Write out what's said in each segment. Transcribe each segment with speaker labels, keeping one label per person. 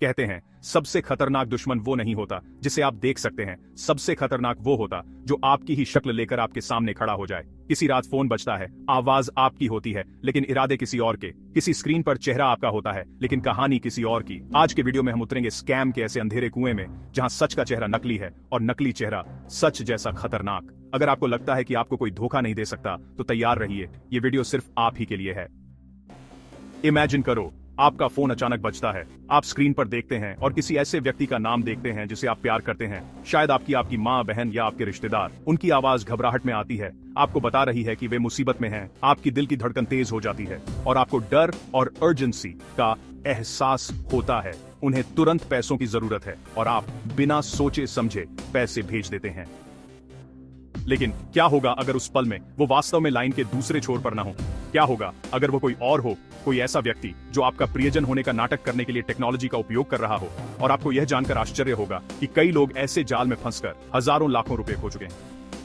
Speaker 1: कहते हैं सबसे खतरनाक दुश्मन वो नहीं होता जिसे आप देख सकते हैं, सबसे खतरनाक वो होता जो आपकी ही शक्ल लेकर आपके सामने खड़ा हो जाए। किसी रात फोन बजता है, आवाज आपकी होती है लेकिन इरादे किसी और के। किसी स्क्रीन पर चेहरा आपका होता है लेकिन कहानी किसी और की। आज के वीडियो में हम उतरेंगे स्कैम के ऐसे अंधेरे कुएं में जहां सच का चेहरा नकली है और नकली चेहरा सच जैसा खतरनाक। अगर आपको लगता है कि आपको कोई धोखा नहीं दे सकता तो तैयार रहिए, ये वीडियो सिर्फ आप ही के लिए है। इमेजिन करो, आपका फोन अचानक बजता है, आप स्क्रीन पर देखते हैं और किसी ऐसे व्यक्ति का नाम देखते हैं जिसे आप प्यार करते हैं, शायद आपकी माँ, बहन या आपके रिश्तेदार। उनकी आवाज घबराहट में आती है, आपको बता रही है कि वे मुसीबत में हैं। आपकी दिल की धड़कन तेज हो जाती है और आपको डर और अर्जेंसी का एहसास होता है। उन्हें तुरंत पैसों की जरूरत है और आप बिना सोचे समझे पैसे भेज देते हैं। लेकिन क्या होगा अगर उस पल में वो वास्तव में लाइन के दूसरे छोर पर ना हो? क्या होगा अगर वो कोई और हो, कोई ऐसा व्यक्ति जो आपका प्रियजन होने का नाटक करने के लिए टेक्नोलॉजी का उपयोग कर रहा हो? और आपको यह जानकर आश्चर्य होगा कि कई लोग ऐसे जाल में फंसकर हजारों लाखों रुपए खो चुके हैं।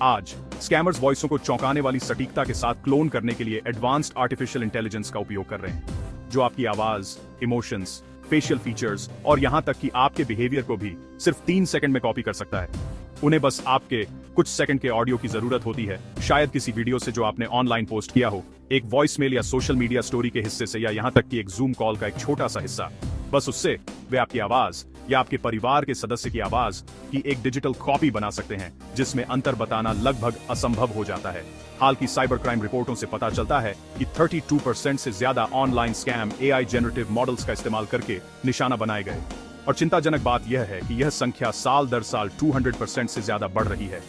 Speaker 1: आज स्कैमर्स वॉइसों को चौंकाने वाली सटीकता के साथ क्लोन करने के लिए एडवांस्ड आर्टिफिशियल इंटेलिजेंस का उपयोग कर रहे हैं, जो आपकी आवाज, इमोशंस, फेशियल फीचर्स और यहां तक कि आपके बिहेवियर को भी सिर्फ 3 सेकंड में कॉपी कर सकता है। उन्हें बस आपके कुछ सेकंड के ऑडियो की जरूरत होती है, शायद किसी वीडियो से जो आपने ऑनलाइन पोस्ट किया हो, एक वॉइसमेल या सोशल मीडिया स्टोरी के हिस्से से, या यहां तक कि एक जूम कॉल का एक छोटा सा हिस्सा। बस उससे वे आपकी आवाज या आपके परिवार के सदस्य की आवाज की एक डिजिटल कॉपी बना सकते हैं, जिसमें अंतर बताना लगभग असंभव हो जाता है। हाल की साइबर क्राइम रिपोर्टों से पता चलता है कि 32% से ज्यादा online scam AI generative models का इस्तेमाल करके निशाना बनाए गए। और चिंताजनक बात यह है कि यह संख्या साल दर साल 200% से ज्यादा बढ़ रही है।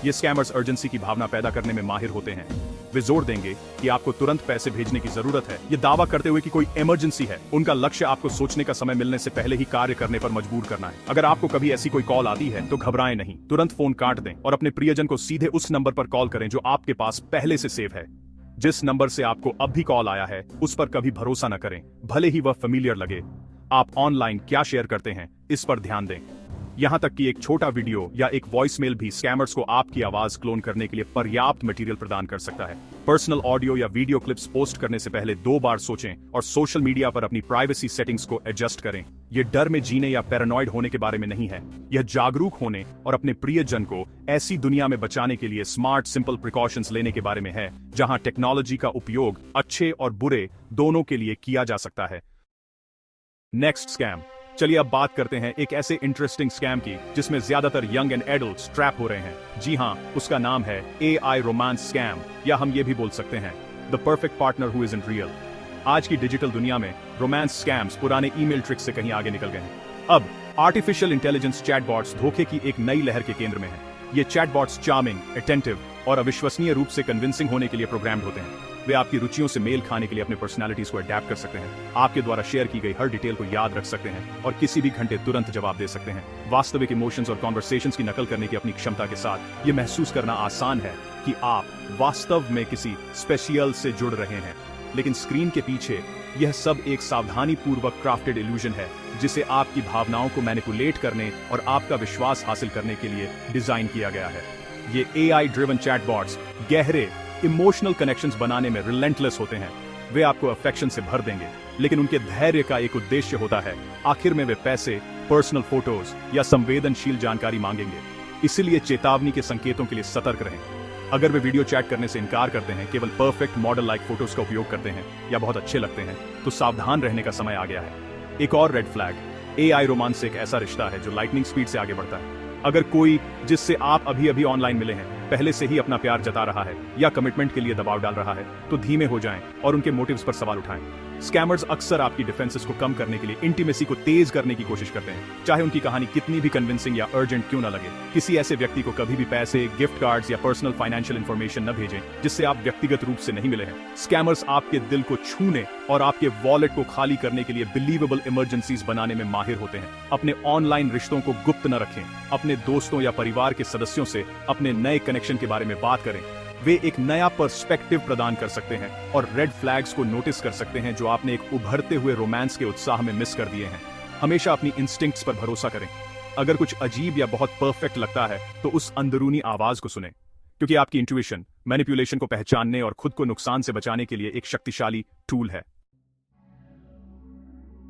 Speaker 1: ये स्कैमर्स अर्जेंसी की भावना पैदा करने में माहिर होते हैं। वे जोर देंगे कि आपको तुरंत पैसे भेजने की जरूरत है, ये दावा करते हुए कि कोई इमरजेंसी है। उनका लक्ष्य आपको सोचने का समय मिलने से पहले ही कार्य करने पर मजबूर करना है। अगर आपको कभी ऐसी कोई कॉल आती है तो घबराएं नहीं, तुरंत फोन काट दें और अपने प्रियजन को सीधे उस नंबर पर कॉल करें जो आपके पास पहले से सेव है। जिस नंबर से आपको अब भी कॉल आया है उस पर कभी भरोसा न करें, भले ही वह फेमिलियर लगे। आप ऑनलाइन क्या शेयर करते हैं इस पर ध्यान दें। यहां तक कि एक छोटा वीडियो या एक वॉइसमेल भी स्कैमर्स को आपकी आवाज क्लोन करने के लिए पर्याप्त मटेरियल प्रदान कर सकता है। पर्सनल ऑडियो या वीडियो क्लिप्स पोस्ट करने से पहले 2 बार सोचें और सोशल मीडिया पर अपनी प्राइवेसी सेटिंग्स को एडजस्ट करें। यह डर में जीने या पैरानॉइड होने के बारे में नहीं है, यह जागरूक होने और अपने प्रियजन को ऐसी दुनिया में बचाने के लिए स्मार्ट सिंपल प्रिकॉशंस लेने के बारे में है, जहां टेक्नोलॉजी का उपयोग अच्छे और बुरे दोनों के लिए किया जा सकता है। Next scam. चलिए अब बात करते हैं एक ऐसे इंटरेस्टिंग स्कैम की जिसमें ज्यादातर यंग एंड एडल्ट्स ट्रैप हो रहे हैं। जी हां, उसका नाम है एआई रोमांस स्कैम, या हम ये भी बोल सकते हैं the perfect partner who isn't real. आज की डिजिटल दुनिया में रोमांस स्कैम्स पुराने ईमेल ट्रिक्स से कहीं आगे निकल गए हैं। अब आर्टिफिशियल इंटेलिजेंस चैटबॉट्स धोखे की एक नई लहर के केंद्र में है। ये चैटबॉट्स चार्मिंग, अटेंटिव और अविश्वसनीय रूप से कन्विंसिंग होने के लिए प्रोग्राम्ड होते हैं। वे आपकी रुचियों से मेल खाने के लिए अपने पर्सनालिटीज को अडैप्ट कर सकते हैं, आपके द्वारा शेयर की गई हर डिटेल को याद रख सकते हैं और किसी भी घंटे तुरंत जवाब दे सकते हैं। वास्तविक इमोशंस और कॉन्वर्सेशंस की नकल करने की अपनी क्षमता के साथ ये महसूस करना आसान है कि आप वास्तव में किसी स्पेशियल से जुड़ रहे हैं। लेकिन स्क्रीन के पीछे यह सब एक सावधानी पूर्वक क्राफ्टेड इल्यूजन है, जिसे आपकी भावनाओं को मैनिपुलेट करने और आपका विश्वास हासिल करने के लिए डिजाइन किया गया है। ये एआई ड्रिवन चैटबॉट्स गहरे इमोशनल कनेक्शंस बनाने में रिलेंटलेस होते हैं। वे आपको अफेक्शन से भर देंगे, लेकिन उनके धैर्य का एक उद्देश्य होता है। आखिर में वे पैसे, पर्सनल फोटोज या संवेदनशील जानकारी मांगेंगे। इसीलिए चेतावनी के संकेतों के लिए सतर्क रहें। अगर वे वीडियो चैट करने से इनकार करते हैं, केवल परफेक्ट मॉडल लाइक फोटोज का उपयोग करते हैं या बहुत अच्छे लगते हैं, तो सावधान रहने का समय आ गया है। एक और रेड फ्लैग, एआई रोमांस एक ऐसा रिश्ता है जो लाइटनिंग स्पीड से आगे बढ़ता है। अगर कोई जिससे आप अभी अभी ऑनलाइन मिले हैं पहले से ही अपना प्यार जता रहा है या कमिटमेंट के लिए दबाव डाल रहा है, तो धीमे हो जाएं और उनके मोटिव्स पर सवाल उठाएं। स्कैमर्स अक्सर आपकी डिफेंसेस को कम करने के लिए इंटीमेसी को तेज करने की कोशिश करते हैं, चाहे उनकी कहानी कितनी भी कन्विंसिंग या अर्जेंट क्यों न लगे। किसी ऐसे व्यक्ति को कभी भी पैसे, गिफ्ट कार्ड्स या पर्सनल फाइनेंशियल इंफॉर्मेशन न भेजें जिससे आप व्यक्तिगत रूप से नहीं मिले हैं। स्कैमर्स आपके दिल को छूने और आपके वॉलेट को खाली करने के लिए बिलीवेबल इमरजेंसीज बनाने में माहिर होते हैं। अपने ऑनलाइन रिश्तों को गुप्त न रखें। अपने दोस्तों या परिवार के सदस्यों से अपने नए कनेक्शन के बारे में बात करें। वे एक नया पर्सपेक्टिव प्रदान कर सकते हैं और रेड फ्लैग्स को नोटिस कर सकते हैं जो आपने एक उभरते हुए रोमांस के उत्साह में मिस कर दिए हैं। हमेशा अपनी इंस्टिंक्ट्स पर भरोसा करें। अगर कुछ अजीब या बहुत परफेक्ट लगता है तो उस अंदरूनी आवाज को सुनें, क्योंकि आपकी इंट्यूशन मैनिपुलेशन को पहचानने और खुद को नुकसान से बचाने के लिए एक शक्तिशाली टूल है।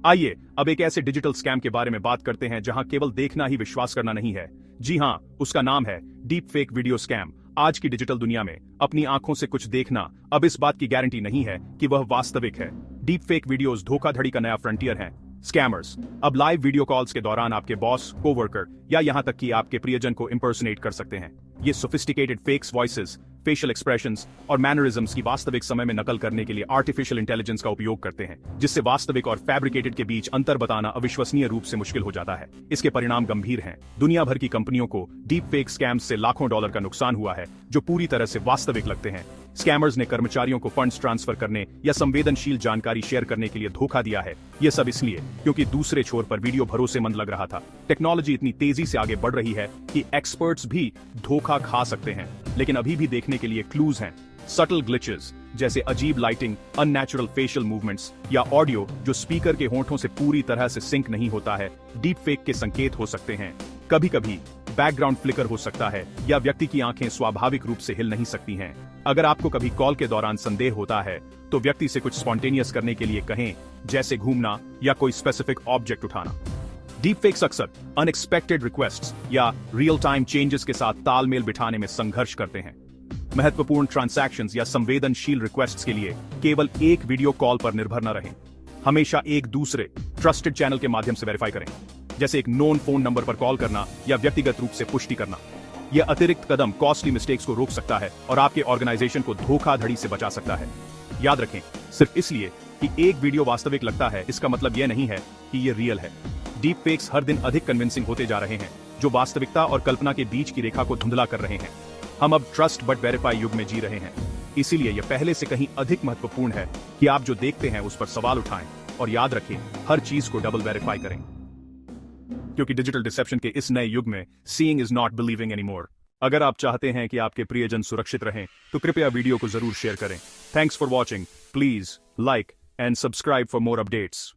Speaker 1: आइए अब एक ऐसे डिजिटल स्कैम के बारे में बात करते हैं जहां केवल देखना ही विश्वास करना नहीं है। जी हां, उसका नाम है डीप फेक वीडियो स्कैम। आज की डिजिटल दुनिया में अपनी आंखों से कुछ देखना अब इस बात की गारंटी नहीं है कि वह वास्तविक है। डीप फेक वीडियोस धोखाधड़ी का नया फ्रंटियर हैं। स्कैमर्स अब लाइव वीडियो कॉल्स के दौरान आपके बॉस, कोवर्कर या यहां तक कि आपके प्रियजन को इंपर्सनेट कर सकते हैं। ये sophisticated fakes voices, facial expressions और मैनरिज्म्स की वास्तविक समय में नकल करने के लिए आर्टिफिशियल इंटेलिजेंस का उपयोग करते हैं, जिससे वास्तविक और फैब्रिकेटेड के बीच अंतर बताना अविश्वसनीय रूप से मुश्किल हो जाता है। इसके परिणाम गंभीर हैं। दुनिया भर की कंपनियों को डीप फेक स्कैम्स से लाखों डॉलर का नुकसान हुआ है, जो पूरी तरह से वास्तविक लगते हैं। स्कैमर्स ने कर्मचारियों को फंड्स ट्रांसफर करने या संवेदनशील जानकारी शेयर करने के लिए धोखा दिया है। यह सब इसलिए क्योंकि दूसरे छोर पर वीडियो भरोसेमंद लग रहा था। टेक्नोलॉजी इतनी तेजी से आगे बढ़ रही है कि एक्सपर्ट्स भी धोखा खा सकते हैं, लेकिन अभी भी देखने के लिए क्लूज हैं। सटल ग्लिचेस जैसे अजीब लाइटिंग, अननेचुरल फेशियल मूवमेंट्स या ऑडियो जो स्पीकर के होंठों से पूरी तरह से सिंक नहीं होता है, डीप फेक के संकेत हो सकते हैं। कभी कभी बैकग्राउंड फ्लिकर हो सकता है या व्यक्ति की आंखें स्वाभाविक रूप से हिल नहीं सकती हैं। अगर आपको कभी कॉल के दौरान संदेह होता है तो व्यक्ति से कुछ स्पॉन्टेनियस करने के लिए कहें, जैसे घूमना या कोई स्पेसिफिक ऑब्जेक्ट उठाना। डीप फेक्स अक्सर अनएक्सपेक्टेड रिक्वेस्ट्स या रियल टाइम चेंजेस के साथ तालमेल बिठाने में संघर्ष करते हैं। महत्वपूर्ण ट्रांजैक्शंस या संवेदनशील रिक्वेस्ट्स के लिए केवल एक वीडियो कॉल पर निर्भर न रहें। हमेशा एक दूसरे ट्रस्टेड चैनल के माध्यम से वेरीफाई करें, जैसे एक नोन फोन नंबर पर कॉल करना या व्यक्तिगत रूप से पुष्टि करना। यह अतिरिक्त कदम कॉस्टली मिस्टेक्स को रोक सकता है और आपके ऑर्गेनाइजेशन को धोखाधड़ी से बचा सकता है। याद रखें, सिर्फ इसलिए कि एक वीडियो वास्तविक लगता है, इसका मतलब यह नहीं है कि यह रियल है। डीप फेक्स हर दिन अधिक कन्विंसिंग होते जा रहे हैं, जो वास्तविकता और कल्पना के बीच की रेखा को धुंधला कर रहे हैं। हम अब ट्रस्ट बट वेरीफाई युग में जी रहे हैं। इसीलिए यह पहले से कहीं अधिक महत्वपूर्ण है कि आप जो देखते हैं उस पर सवाल उठाएं और याद रखें, हर चीज को डबल वेरीफाई करें, क्योंकि डिजिटल डिसेप्शन के इस नए युग में seeing is not believing anymore. अगर आप चाहते हैं कि आपके प्रियजन सुरक्षित रहें तो कृपया वीडियो को जरूर शेयर करें। Thanks for watching. Please like and subscribe for more updates.